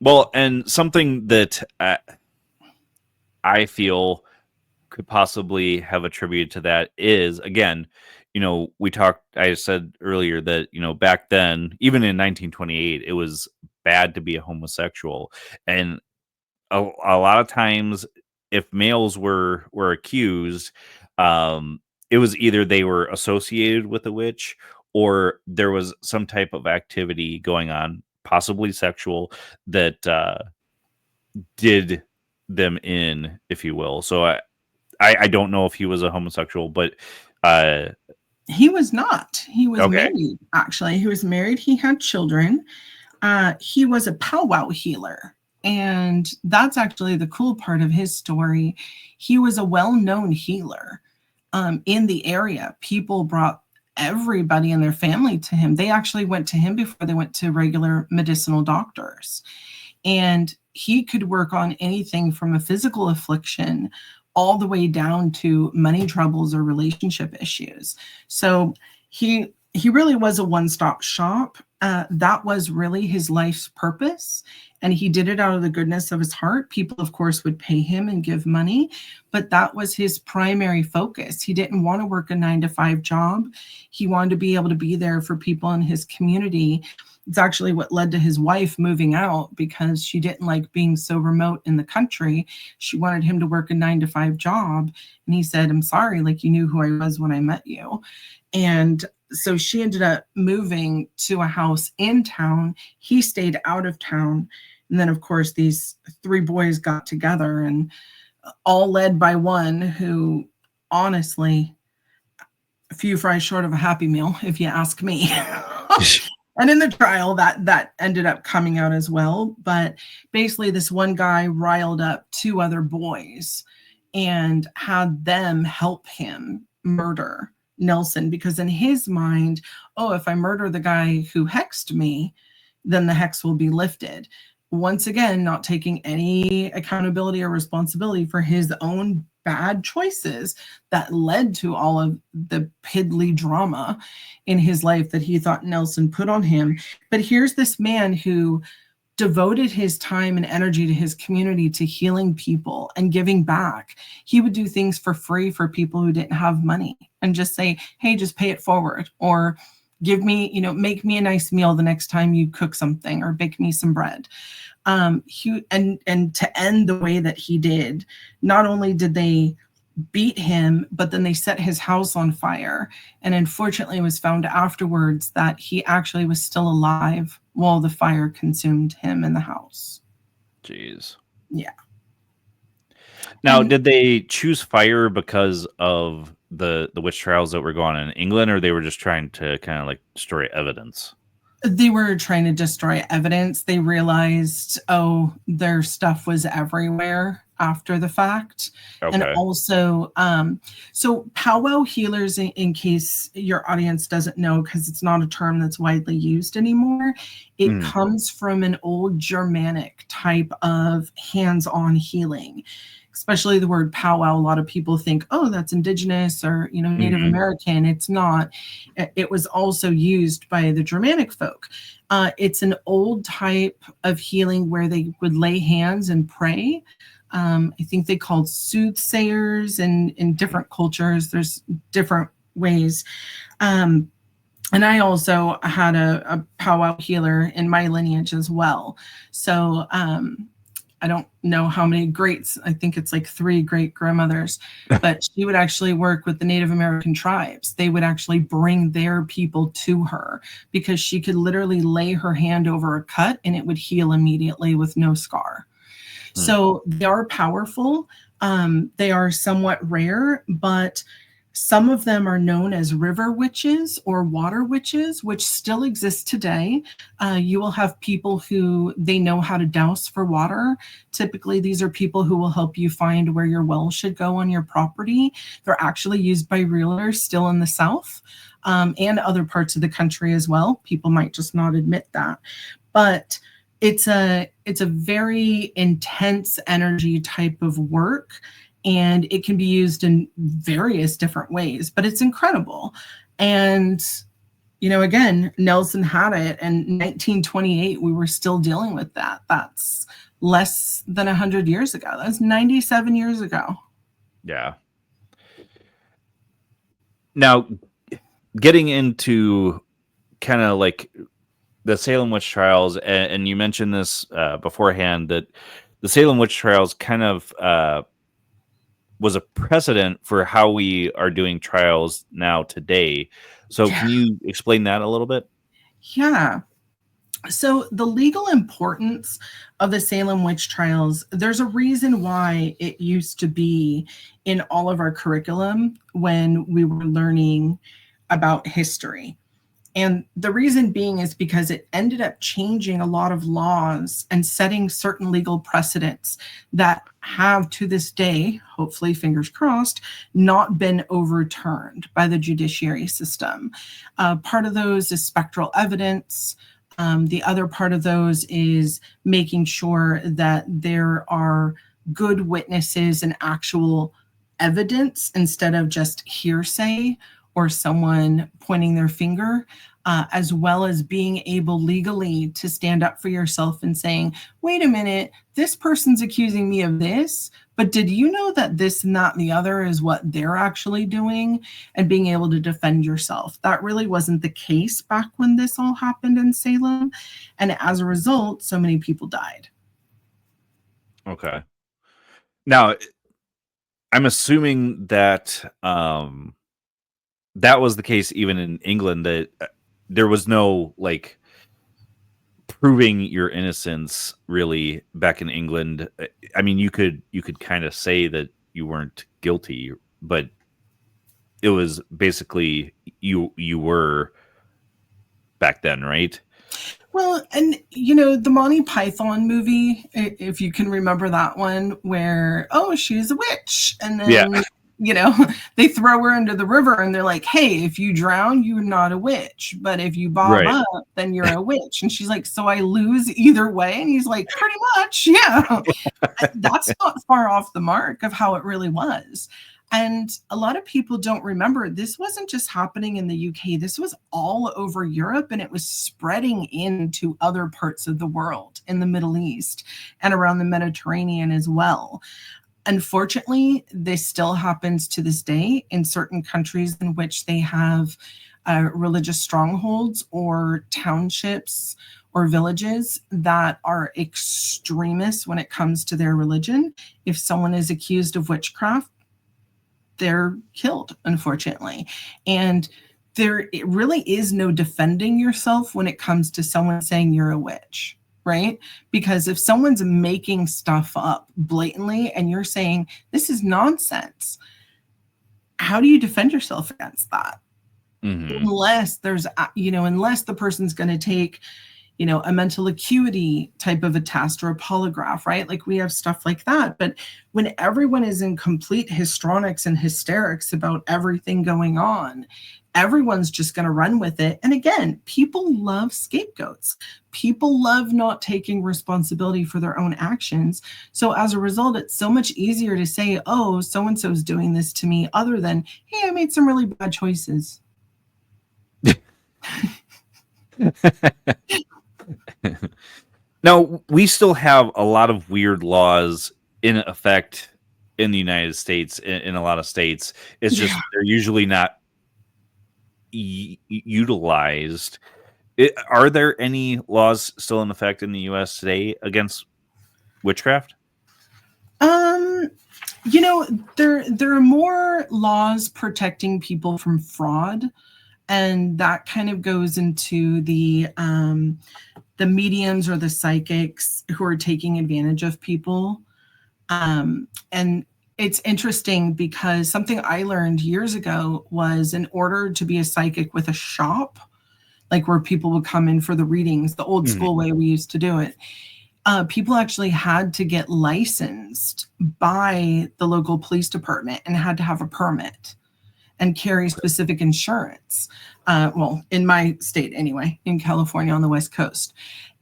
Well, and something that I feel could possibly have attributed to that is, again, I said earlier that, back then, even in 1928, it was bad to be a homosexual. And a lot of times, if males were accused, it was either they were associated with a witch or there was some type of activity going on, possibly sexual, that did them in, if you will. So I don't know if he was a homosexual, but he was not. He was okay. married, actually. He was married. He had children. He was a powwow healer. And that's actually the cool part of his story. He was a well-known healer in the area. People brought everybody in their family to him. They actually went to him before they went to regular medicinal doctors. And he could work on anything from a physical affliction all the way down to money troubles or relationship issues. So he really was a one-stop shop. That was really his life's purpose. And he did it out of the goodness of his heart. People, of course, would pay him and give money, but that was his primary focus. He didn't want to work a 9-to-5 job. He wanted to be able to be there for people in his community. It's actually what led to his wife moving out, because she didn't like being so remote in the country. She wanted him to work a 9-to-5 job. And he said, I'm sorry, like, you knew who I was when I met you. And so she ended up moving to a house in town. He stayed out of town. And then, of course, these 3 boys got together, and all led by one who, honestly, a few fries short of a Happy Meal, if you ask me. And in the trial, that ended up coming out as well. But basically, this one guy riled up 2 other boys and had them help him murder Nelson, because in his mind, oh, if I murder the guy who hexed me, then the hex will be lifted. Once again, not taking any accountability or responsibility for his own bad choices that led to all of the piddly drama in his life that he thought Nelson put on him. But here's this man who devoted his time and energy to his community, to healing people and giving back. He would do things for free for people who didn't have money and just say, hey, just pay it forward, or give me, make me a nice meal the next time you cook something, or bake me some bread. And to end the way that he did, not only did they beat him, but then they set his house on fire. And unfortunately, it was found afterwards that he actually was still alive while the fire consumed him in the house. Jeez. Yeah. Now, did they choose fire because of the witch trials that were going on in England, or they were just trying to kind of like destroy evidence? They were trying to destroy evidence. They realized, oh, their stuff was everywhere after the fact. Okay. And also, so powwow healers, in case your audience doesn't know, because it's not a term that's widely used anymore, it comes from an old Germanic type of hands-on healing. Especially the word powwow, a lot of people think, oh, that's indigenous or, Native American. It's not. It was also used by the Germanic folk. It's an old type of healing where they would lay hands and pray. I think they called soothsayers, and in different cultures, there's different ways. And I also had a powwow healer in my lineage as well. So, I don't know how many greats, I think it's like 3 great grandmothers, but she would actually work with the Native American tribes. They would actually bring their people to her because she could literally lay her hand over a cut and it would heal immediately with no scar. So they are powerful. They are somewhat rare, but some of them are known as river witches or water witches, which still exist today. You will have people who they know how to douse for water. Typically, these are people who will help you find where your well should go on your property. They're actually used by realtors still in the South and other parts of the country as well. People might just not admit that. But it's a very intense energy type of work. And it can be used in various different ways, but it's incredible. And, again, Nelson had it. And 1928, we were still dealing with that. That's less than 100 years ago. That's 97 years ago. Yeah. Now, getting into kind of like the Salem witch trials, and you mentioned this beforehand, that the Salem witch trials kind of was a precedent for how we are doing trials now today. So can you explain that a little bit? Yeah. So the legal importance of the Salem witch trials, there's a reason why it used to be in all of our curriculum when we were learning about history. And the reason being is because it ended up changing a lot of laws and setting certain legal precedents that have to this day, hopefully fingers crossed, not been overturned by the judiciary system. Part of those is spectral evidence. The other part of those is making sure that there are good witnesses and actual evidence instead of just hearsay or someone pointing their finger, as well as being able legally to stand up for yourself and saying, wait a minute, this person's accusing me of this, but did you know that this and that and the other is what they're actually doing? And being able to defend yourself. That really wasn't the case back when this all happened in Salem. And as a result, so many people died. Okay. Now, I'm assuming that that was the case even in England, that there was no like proving your innocence really back in England. I mean, you could kind of say that you weren't guilty, but it was basically you were back then, right? Well, and the Monty Python movie, if you can remember that one, where, oh, she's a witch. And then, they throw her into the river and they're like, hey, if you drown, you're not a witch. But if you bob up, then you're a witch. And she's like, so I lose either way? And he's like, pretty much, yeah. That's not far off the mark of how it really was. And a lot of people don't remember, this wasn't just happening in the UK. This was all over Europe, and it was spreading into other parts of the world, in the Middle East and around the Mediterranean as well. Unfortunately, this still happens to this day in certain countries in which they have religious strongholds or townships or villages that are extremists when it comes to their religion. If someone is accused of witchcraft, they're killed, unfortunately. And it really is no defending yourself when it comes to someone saying you're a witch, right? Because if someone's making stuff up blatantly and you're saying this is nonsense, how do you defend yourself against that? Mm-hmm. Unless the person's going to take a mental acuity type of a test or a polygraph, right? Like we have stuff like that. But when everyone is in complete histrionics and hysterics about everything going on, everyone's just going to run with it. And again, people love scapegoats. People love not taking responsibility for their own actions. So as a result, it's so much easier to say, oh, so-and-so is doing this to me, other than, hey, I made some really bad choices. Now, we still have a lot of weird laws in effect in the United States, in a lot of states. It's just they're usually not utilized. Are there any laws still in effect in the U.S. today against witchcraft? There are more laws protecting people from fraud, and that kind of goes into the mediums or the psychics who are taking advantage of people. And it's interesting because something I learned years ago was, in order to be a psychic with a shop, like where people would come in for the readings, the old school way we used to do it, people actually had to get licensed by the local police department and had to have a permit and carry specific insurance. Well, in my state anyway, in California on the West Coast.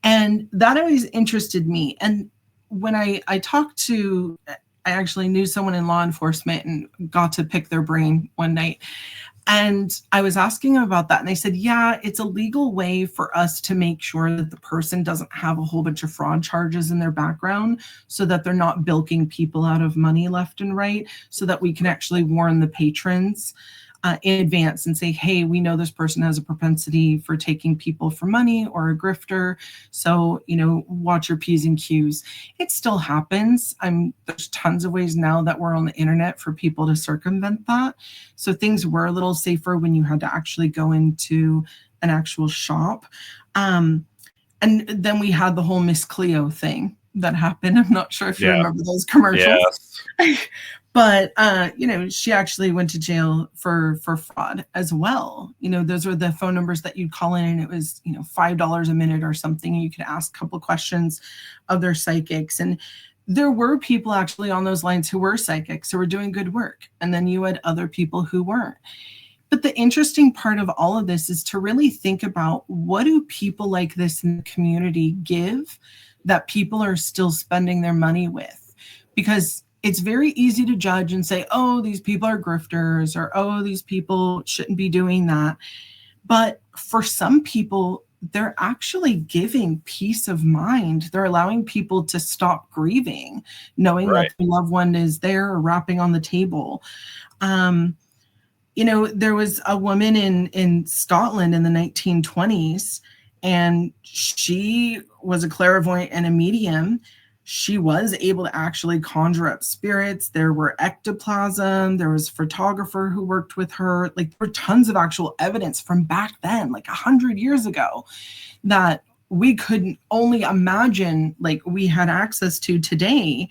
And that always interested me. And when I actually knew someone in law enforcement and got to pick their brain one night. And I was asking them about that. And they said, yeah, it's a legal way for us to make sure that the person doesn't have a whole bunch of fraud charges in their background, so that they're not bilking people out of money left and right, so that we can actually warn the patrons in advance and say, hey, we know this person has a propensity for taking people for money or a grifter. So, watch your P's and Q's. It still happens. There's tons of ways now that we're on the internet for people to circumvent that. So things were a little safer when you had to actually go into an actual shop. And then we had the whole Miss Cleo thing that happened. I'm not sure if you remember those commercials. Yes. But, she actually went to jail for fraud as well. Those were the phone numbers that you'd call in, and it was, $5 a minute or something. And you could ask a couple of questions of their psychics. And there were people actually on those lines who were psychics, who were doing good work. And then you had other people who weren't. But the interesting part of all of this is to really think about, what do people like this in the community give that people are still spending their money with? Because it's very easy to judge and say, oh, these people are grifters, or oh, these people shouldn't be doing that. But for some people, they're actually giving peace of mind. They're allowing people to stop grieving, knowing Right. that their loved one is there or wrapping on the table. There was a woman in Scotland in the 1920s, and she was a clairvoyant and a medium. She was able to actually conjure up spirits. There were ectoplasm. There was a photographer who worked with her. Like, there were tons of actual evidence from back then, like 100 years ago, that we couldn't only imagine, like, we had access to today.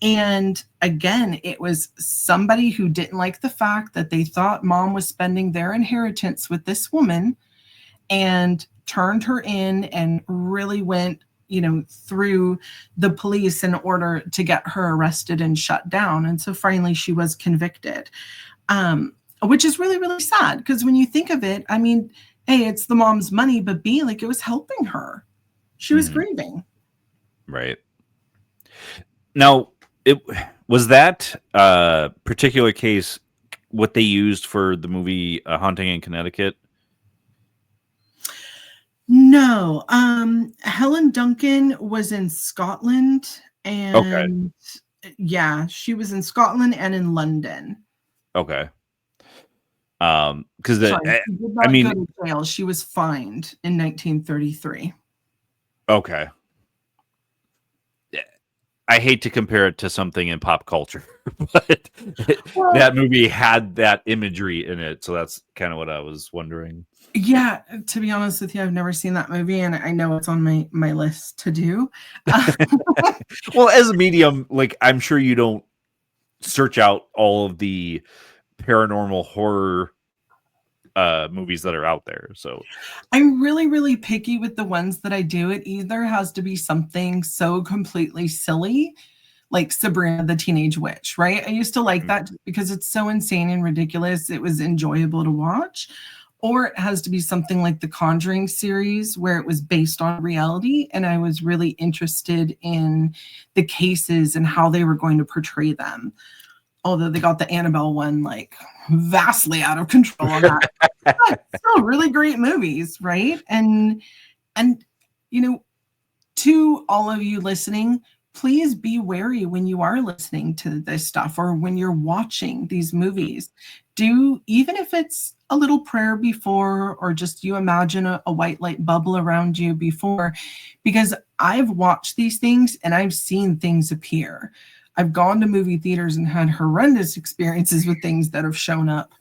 And again, it was somebody who didn't like the fact that they thought mom was spending their inheritance with this woman, and turned her in and really went, through the police in order to get her arrested and shut down. And so finally she was convicted, which is really, really sad, because when you think of it, I mean, A, it's the mom's money, but B, like, it was helping her. She was grieving. Right. Now, it was that particular case what they used for the movie Haunting in Connecticut? No. Helen Duncan was in Scotland, and yeah, she was in Scotland and in London. Okay. Because She did not go to jail. She was fined in 1933. Okay. I hate to compare it to something in pop culture, but that movie had that imagery in it, so that's kind of what I was wondering. Yeah, to be honest with you, I've never seen that movie, and I know it's on my list to do. Well, as a medium, like, I'm sure you don't search out all of the paranormal horror movies that are out there. So I'm really, really picky with the ones that I do. It either has to be something so completely silly, like Sabrina the Teenage Witch, right? I used to like that because it's so insane and ridiculous. It was enjoyable to watch. Or it has to be something like the Conjuring series, where it was based on reality, and I was really interested in the cases and how they were going to portray them. Although they got the Annabelle one, like, vastly out of control on that. But still really great movies, right? And to all of you listening, please be wary when you are listening to this stuff, or when you're watching these movies. Even if it's a little prayer before, or just you imagine a white light bubble around you before, because I've watched these things and I've seen things appear. I've gone to movie theaters and had horrendous experiences with things that have shown up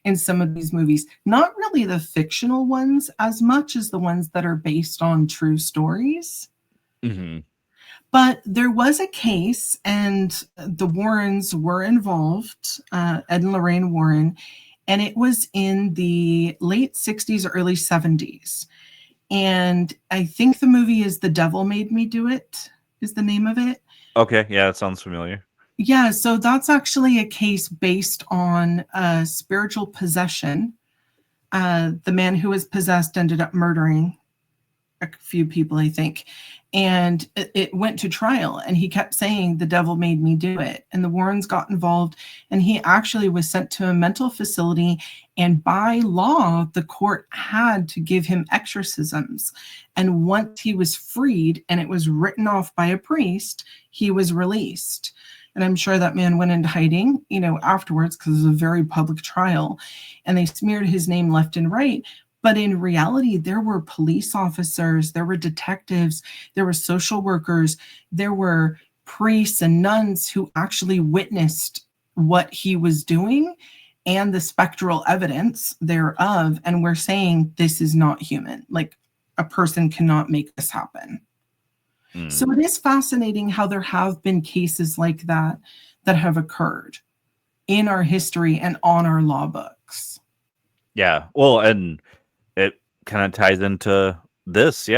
in some of these movies. Not really the fictional ones as much as the ones that are based on true stories. Mm-hmm. But there was a case, and the Warrens were involved, Ed and Lorraine Warren, and it was in the late 60s, early 70s. And I think the movie is The Devil Made Me Do It, is the name of it. Okay, yeah, that sounds familiar. Yeah, so that's actually a case based on spiritual possession. The man who was possessed ended up murdering a few people, I think. And it went to trial, and he kept saying, the devil made me do it. And the Warrens got involved, and he actually was sent to a mental facility. And by law, the court had to give him exorcisms. And once he was freed and it was written off by a priest, he was released. And I'm sure that man went into hiding, afterwards, because it was a very public trial, and they smeared his name left and right. But in reality, there were police officers, there were detectives, there were social workers, there were priests and nuns who actually witnessed what he was doing and the spectral evidence thereof. And we're saying, this is not human. Like, a person cannot make this happen. So it is fascinating how there have been cases like that have occurred in our history and on our law books. Yeah. Well, and it kind of ties into this,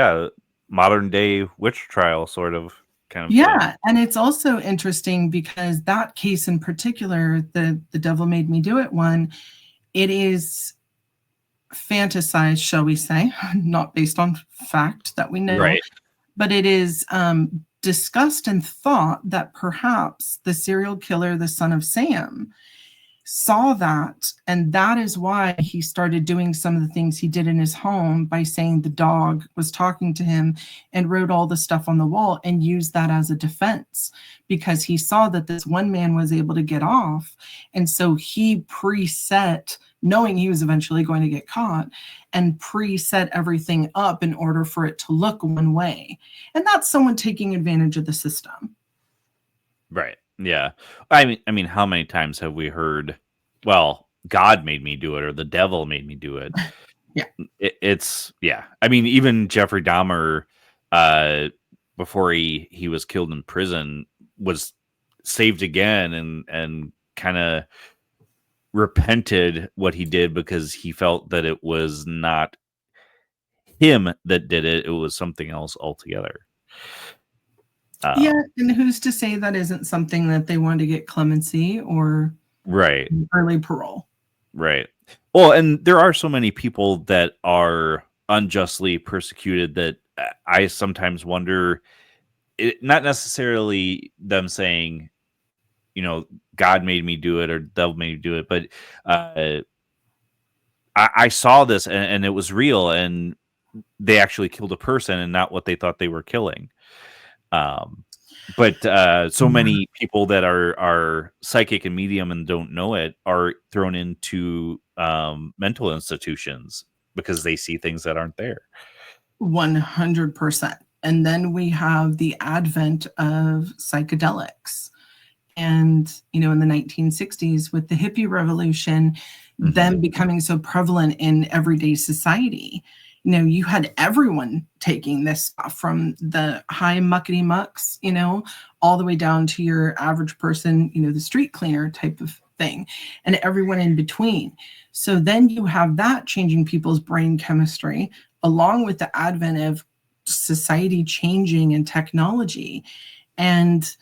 modern day witch trial sort of kind of Yeah, thing. and it's also interesting because that case in particular, the Devil Made Me Do It one, it is fantasized, shall we say, not based on fact that we know, Right. but it is discussed and thought that perhaps the serial killer, the son of Sam, saw that, and that is why he started doing some of the things he did in his home by saying the dog was talking to him, and wrote all the stuff on the wall and used that as a defense, because he saw that this one man was able to get off, and so he preset, knowing he was eventually going to get caught, and preset everything up in order for it to look one way. And that's someone taking advantage of the system. Right. Yeah. I mean, how many times have we heard, well, God made me do it, or the devil made me do it? Yeah. It's, yeah. I mean, even Jeffrey Dahmer, before he was killed in prison, was saved again and kind of repented what he did, because he felt that it was not him that did it. It was something else altogether. Yeah, and who's to say that isn't something that they want to get clemency or right, early parole? Right. Well, and there are so many people that are unjustly persecuted that I sometimes wonder, not necessarily them saying, God made me do it or devil made me do it, but I saw this and it was real, and they actually killed a person and not what they thought they were killing. But so many people that are psychic and medium and don't know it are thrown into mental institutions because they see things that aren't there. 100%. And then we have the advent of psychedelics. And, in the 1960s with the hippie revolution, them becoming so prevalent in everyday society, you had everyone taking this stuff, from the high muckety mucks, all the way down to your average person, the street cleaner type of thing, and everyone in between. So then you have that changing people's brain chemistry, along with the advent of society changing and technology. And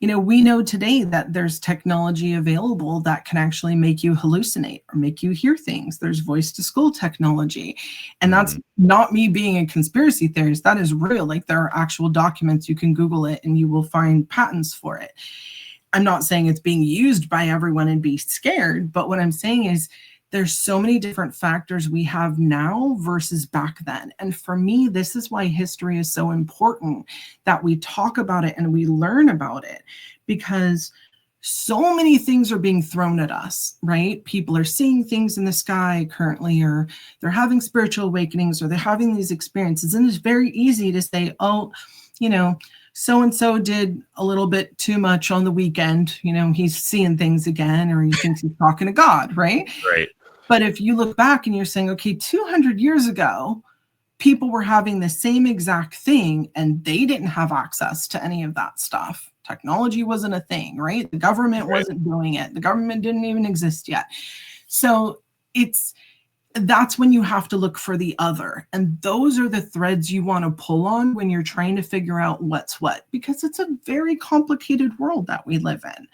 we know today that there's technology available that can actually make you hallucinate or make you hear things. There's voice to skull technology. And that's not me being a conspiracy theorist. That is real. Like, there are actual documents. You can Google it and you will find patents for it. I'm not saying it's being used by everyone and be scared, but what I'm saying is there's so many different factors we have now versus back then. And for me, this is why history is so important, that we talk about it and we learn about it, because so many things are being thrown at us, right? People are seeing things in the sky currently, or they're having spiritual awakenings, or they're having these experiences. And it's very easy to say, oh, so-and-so did a little bit too much on the weekend. He's seeing things again, or he thinks he's talking to God, right? Right. But if you look back and you're saying, okay, 200 years ago, people were having the same exact thing and they didn't have access to any of that stuff. Technology wasn't a thing, right? The government wasn't doing it. The government didn't even exist yet. So that's when you have to look for the other. And those are the threads you want to pull on when you're trying to figure out what's what, because it's a very complicated world that we live in.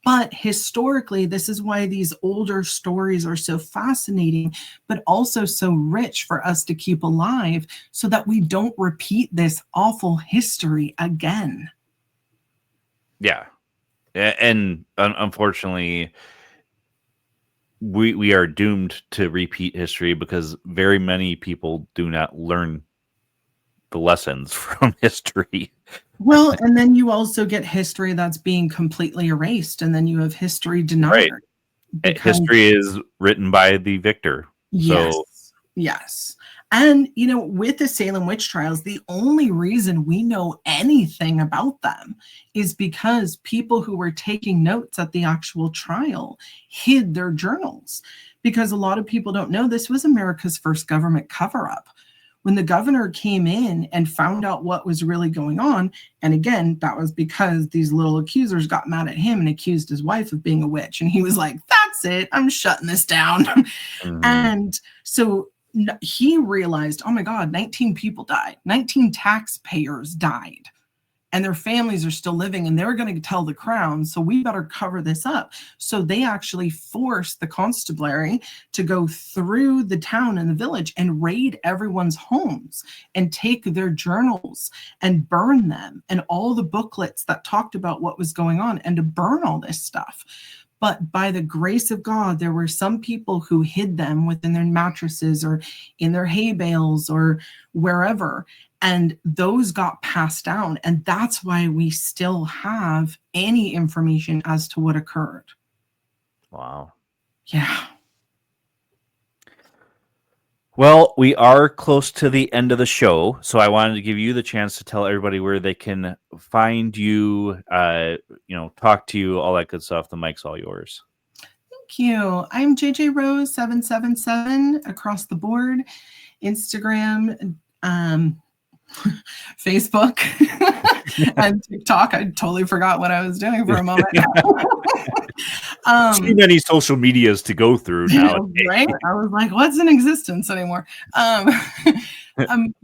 But historically, this is why these older stories are so fascinating, but also so rich for us to keep alive, so that we don't repeat this awful history again. Yeah. And unfortunately, we are doomed to repeat history, because very many people do not learn the lessons from history. Well, and then you also get history that's being completely erased, and then you have history denied. Right. History is written by the victor. Yes. Yes. And, with the Salem witch trials, the only reason we know anything about them is because people who were taking notes at the actual trial hid their journals. Because a lot of people don't know, this was America's first government cover-up. When the governor came in and found out what was really going on, and again, that was because these little accusers got mad at him and accused his wife of being a witch. And he was like, that's it, I'm shutting this down. And so he realized, oh my God, 19 people died. 19 taxpayers died and their families are still living, and they're going to tell the crown, so we better cover this up. So they actually forced the constabulary to go through the town and the village and raid everyone's homes and take their journals and burn them and all the booklets that talked about what was going on, and to burn all this stuff. But by the grace of God, there were some people who hid them within their mattresses or in their hay bales or wherever. And those got passed down. And that's why we still have any information as to what occurred. Wow. Yeah. Well, we are close to the end of the show, so I wanted to give you the chance to tell everybody where they can find you, talk to you, all that good stuff. The mic's all yours. Thank you. I'm JJRose777 across the board. Instagram, Facebook, and TikTok. I totally forgot what I was doing for a moment. Too many social medias to go through now. Right? I was like, what's in existence anymore?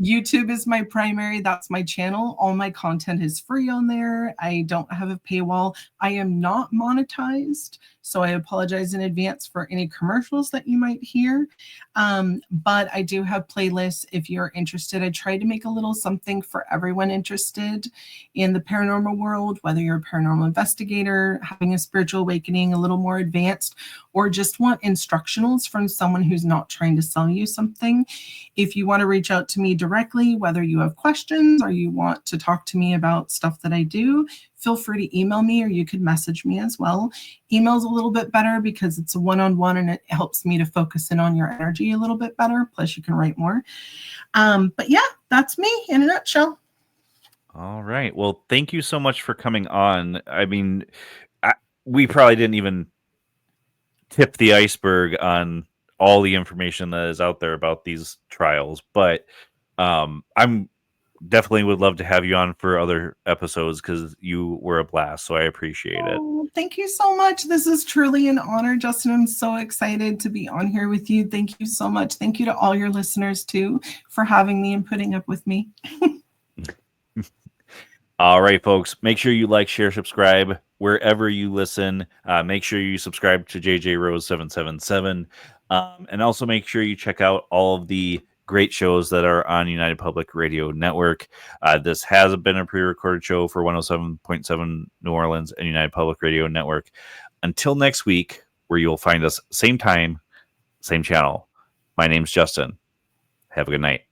YouTube is my primary. That's my channel. All my content is free on there. I don't have a paywall. I am not monetized, so I apologize in advance for any commercials that you might hear. But I do have playlists if you're interested. I try to make a little something for everyone interested in the paranormal world, whether you're a paranormal investigator, having a spiritual awakening, a little more advanced, or just want instructionals from someone who's not trying to sell you something. If you want to reach out to me directly, whether you have questions or you want to talk to me about stuff that I do, feel free to email me, or you could message me as well. Email's a little bit better because it's a one-on-one and it helps me to focus in on your energy a little bit better. Plus you can write more. But yeah, that's me in a nutshell. All right. Well, thank you so much for coming on. I mean, we probably didn't even tip the iceberg on all the information that is out there about these trials, but I'm definitely would love to have you on for other episodes because you were a blast, so I appreciate it. Thank you so much. This is truly an honor, Justin. I'm so excited to be on here with you. Thank you so much. Thank you to all your listeners too for having me and putting up with me. All right, folks, make sure you like, share, subscribe wherever you listen. Make sure you subscribe to JJRose777, and also make sure you check out all of the great shows that are on United Public Radio Network. This has been a pre-recorded show for 107.7 New Orleans and United Public Radio Network. Until next week, where you'll find us same time, same channel. My name's Justin. Have a good night.